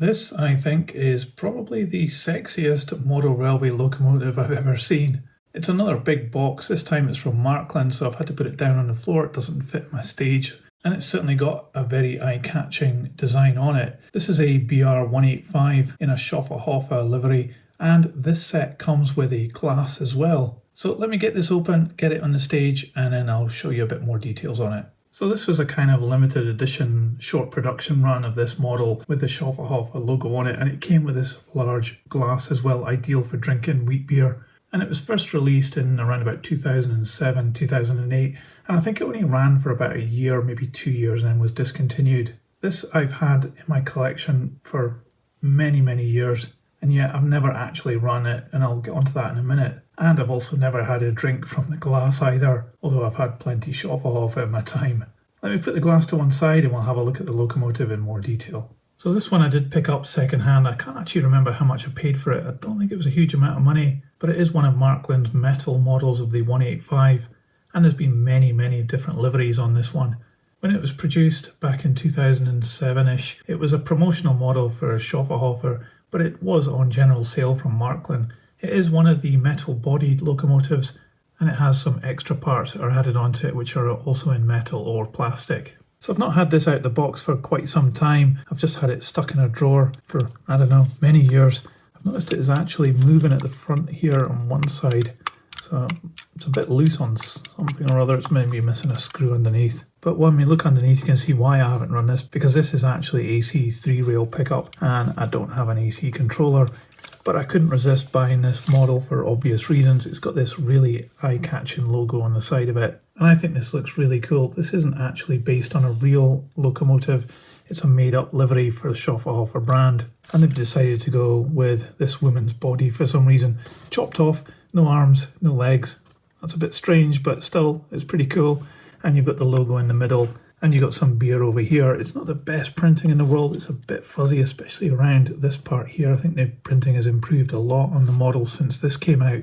This, I think, is probably the sexiest model railway locomotive I've ever seen. It's another big box. This time it's from Märklin, so I've had to put it down on the floor. It doesn't fit my stage. And it's certainly got a very eye-catching design on it. This is a BR185 in a Schöfferhofer livery, and this set comes with a glass as well. So let me get this open, get it on the stage, and then I'll show you a bit more details on it. So this was a kind of limited edition short production run of this model with the Schöfferhofer logo on it, and it came with this large glass as well, ideal for drinking wheat beer. And it was first released in around about 2007, 2008, and I think it only ran for about a year, maybe 2 years, and then was discontinued. This I've had in my collection for many years, and yet I've never actually run it, and I'll get onto that in a minute. And I've also never had a drink from the glass either, although I've had plenty Schöfferhofer in my time. Let me put the glass to one side and we'll have a look at the locomotive in more detail. So this one I did pick up second hand. I can't actually remember how much I paid for it. I don't think it was a huge amount of money, but it is one of Märklin's metal models of the 185, and there's been many different liveries on this one. When it was produced back in 2007-ish, it was a promotional model for Schöfferhofer, but it was on general sale from Märklin. It is one of the metal-bodied locomotives, and it has some extra parts that are added onto it which are also in metal or plastic. So I've not had this out of the box for quite some time. I've just had it stuck in a drawer for, I don't know, many years. I've noticed it is actually moving at the front here on one side. So it's a bit loose on something or other. It's maybe missing a screw underneath. But when we look underneath, you can see why I haven't run this, because this is actually AC 3-rail pickup and I don't have an AC controller. But I couldn't resist buying this model for obvious reasons. It's got this really eye-catching logo on the side of it, and I think this looks really cool. This isn't actually based on a real locomotive. It's a made-up livery for the Schöfferhofer brand, and they've decided to go with this woman's body for some reason. Chopped off, no arms, no legs. That's a bit strange, but still, it's pretty cool. And you've got the logo in the middle, and you've got some beer over here. It's not the best printing in the world. It's a bit fuzzy, especially around this part here. I think the printing has improved a lot on the model since this came out.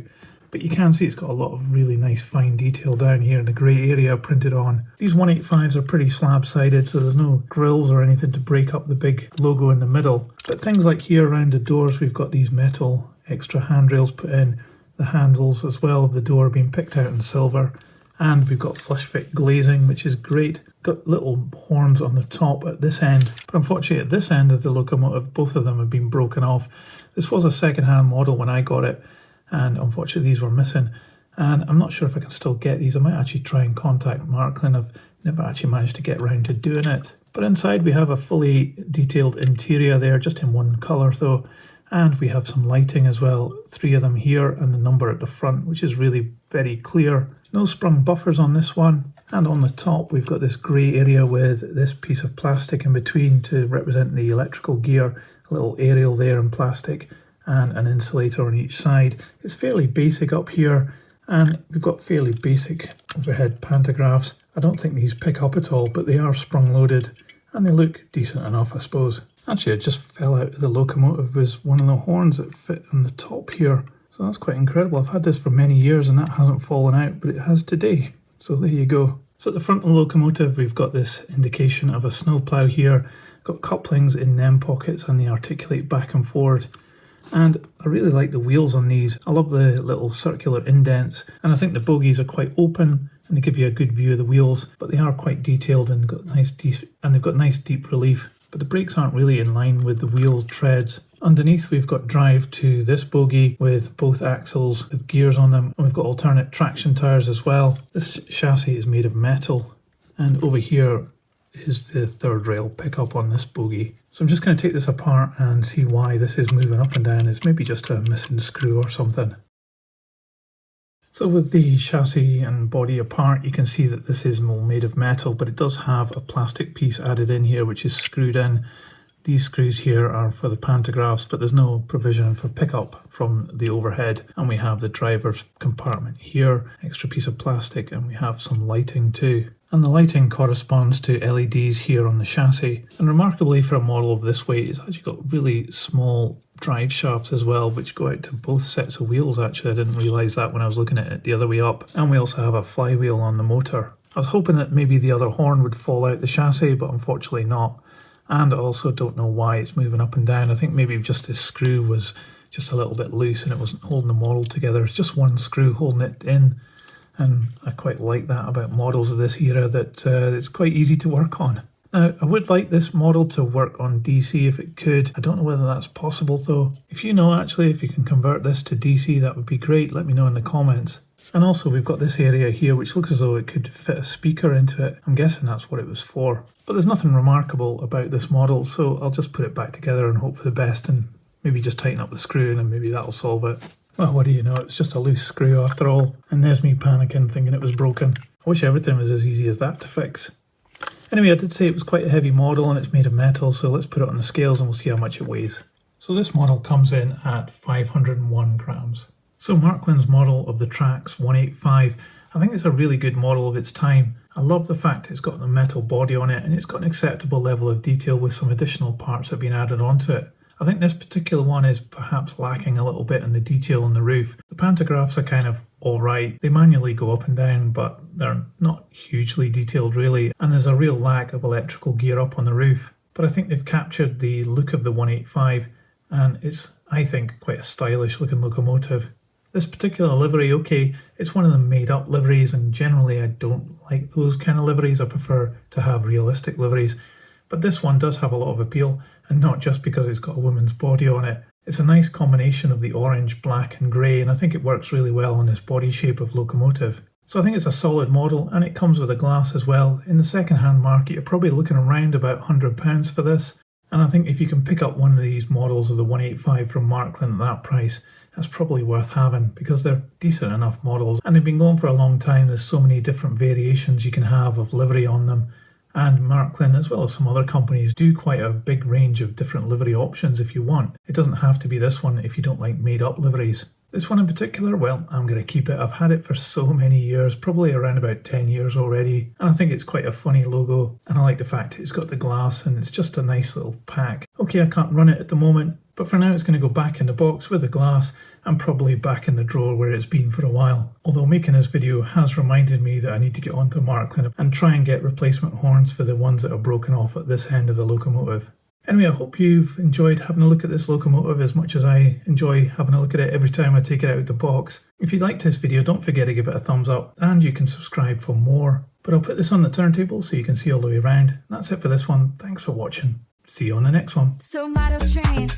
But you can see it's got a lot of really nice fine detail down here in the grey area printed on. These 185s are pretty slab-sided, so there's no grills or anything to break up the big logo in the middle. But things like here around the doors, we've got these metal extra handrails put in. The handles as well of the door being picked out in silver. And we've got flush fit glazing, which is great. Got little horns on the top at this end, but unfortunately at this end of the locomotive, both of them have been broken off. This was a second-hand model when I got it, and unfortunately these were missing. And I'm not sure if I can still get these. I might actually try and contact Märklin. I've never actually managed to get around to doing it. But inside we have a fully detailed interior there, just in one colour though. And we have some lighting as well, 3 of them here and the number at the front, which is really very clear. No sprung buffers on this one. And on the top we've got this grey area with this piece of plastic in between to represent the electrical gear, a little aerial there in plastic and an insulator on each side. It's fairly basic up here, and we've got fairly basic overhead pantographs. I don't think these pick up at all, but they are sprung loaded and they look decent enough, I suppose. Actually, it just fell out of the locomotive was one of the horns that fit on the top here. So that's quite incredible. I've had this for many years and that hasn't fallen out, but it has today. So there you go. So at the front of the locomotive, we've got this indication of a snowplow here. Got couplings in them pockets and they articulate back and forward. And I really like the wheels on these. I love the little circular indents, and I think the bogies are quite open and they give you a good view of the wheels, but they are quite detailed and they've got nice deep relief. But the brakes aren't really in line with the wheel treads. Underneath we've got drive to this bogie with both axles with gears on them, and we've got alternate traction tyres as well. This chassis is made of metal, and over here is the 3rd rail pickup on this bogie. So I'm just going to take this apart and see why this is moving up and down. It's maybe just a missing screw or something. So with the chassis and body apart, you can see that this is made of metal, but it does have a plastic piece added in here which is screwed in. These screws here are for the pantographs, but there's no provision for pickup from the overhead. And we have the driver's compartment here, extra piece of plastic, and we have some lighting too. And the lighting corresponds to LEDs here on the chassis. And remarkably for a model of this weight, it's actually got really small drive shafts as well, which go out to both sets of wheels actually. I didn't realise that when I was looking at it the other way up. And we also have a flywheel on the motor. I was hoping that maybe the other horn would fall out the chassis, but unfortunately not. And I also don't know why it's moving up and down. I think maybe just this screw was just a little bit loose and it wasn't holding the model together. It's just one screw holding it in. And I quite like that about models of this era, that it's quite easy to work on. Now, I would like this model to work on DC if it could. I don't know whether that's possible though. If you know actually, if you can convert this to DC, that would be great. Let me know in the comments. And also we've got this area here which looks as though it could fit a speaker into it. I'm guessing that's what it was for. But there's nothing remarkable about this model, so I'll just put it back together and hope for the best and maybe just tighten up the screw and maybe that'll solve it. Well, what do you know, it's just a loose screw after all. And there's me panicking thinking it was broken. I wish everything was as easy as that to fix. Anyway, I did say it was quite a heavy model and it's made of metal, so let's put it on the scales and we'll see how much it weighs. So this model comes in at 501 grams. So Märklin's model of the Trax 185, I think it's a really good model of its time. I love the fact it's got the metal body on it and it's got an acceptable level of detail with some additional parts that have been added onto it. I think this particular one is perhaps lacking a little bit in the detail on the roof. The pantographs are kind of alright. They manually go up and down, but they're not hugely detailed really, and there's a real lack of electrical gear up on the roof. But I think they've captured the look of the 185, and it's, I think, quite a stylish looking locomotive. This particular livery, okay, it's one of the made up liveries, and generally I don't like those kind of liveries. I prefer to have realistic liveries. But this one does have a lot of appeal, and not just because it's got a woman's body on it. It's a nice combination of the orange, black and grey, and I think it works really well on this body shape of locomotive. So I think it's a solid model, and it comes with a glass as well. In the second-hand market, you're probably looking around about £100 for this. And I think if you can pick up one of these models of the 185 from Märklin at that price, that's probably worth having, because they're decent enough models and they've been going for a long time. There's so many different variations you can have of livery on them. And Märklin, as well as some other companies, do quite a big range of different livery options if you want. It doesn't have to be this one if you don't like made-up liveries. This one in particular, well, I'm going to keep it. I've had it for so many years, probably around about 10 years already. And I think it's quite a funny logo. And I like the fact it's got the glass and it's just a nice little pack. Okay, I can't run it at the moment, but for now it's going to go back in the box with the glass and probably back in the drawer where it's been for a while. Although making this video has reminded me that I need to get onto Märklin and try and get replacement horns for the ones that are broken off at this end of the locomotive. Anyway, I hope you've enjoyed having a look at this locomotive as much as I enjoy having a look at it every time I take it out of the box. If you liked this video, don't forget to give it a thumbs up and you can subscribe for more. But I'll put this on the turntable so you can see all the way around. That's it for this one. Thanks for watching. See you on the next one. So model train,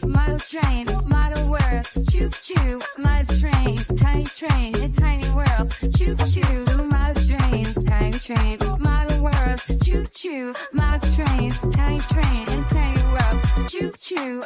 model words, choo-choo, model trains, tiny in tiny worlds, choo-choo, model trains, tiny model worlds, choo-choo, model trains, tiny in tiny worlds, choo-choo.